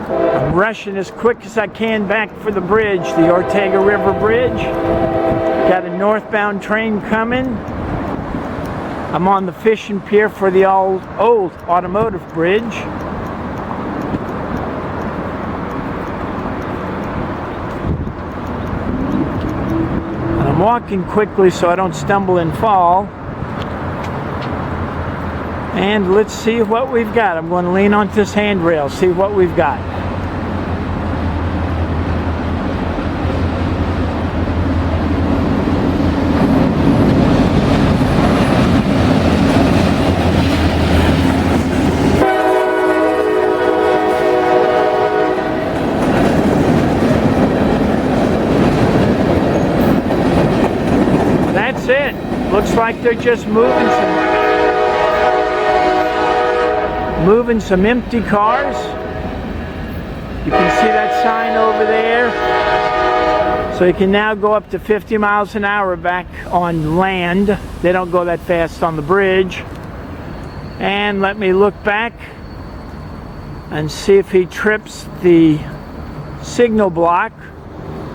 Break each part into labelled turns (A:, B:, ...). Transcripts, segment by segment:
A: I'm rushing as quick as I can back for the bridge, the Ortega River Bridge. Got a northbound train coming. I'm on the fishing pier for the old automotive bridge. And I'm walking quickly so I don't stumble and fall. And let's see what we've got. I'm going to lean onto this handrail, see what we've got. That's it. Looks like they're just moving some empty cars. You can see that sign over there. So you can now go up to 50 miles an hour back on land. They don't go that fast on the bridge. And let me look back and see if he trips the signal block,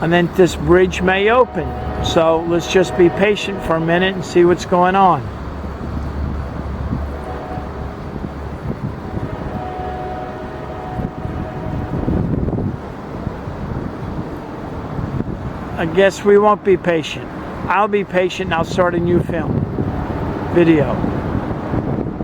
A: and then this bridge may open. So let's just be patient for a minute and see what's going on. I guess we won't be patient. I'll be patient and I'll start a new video.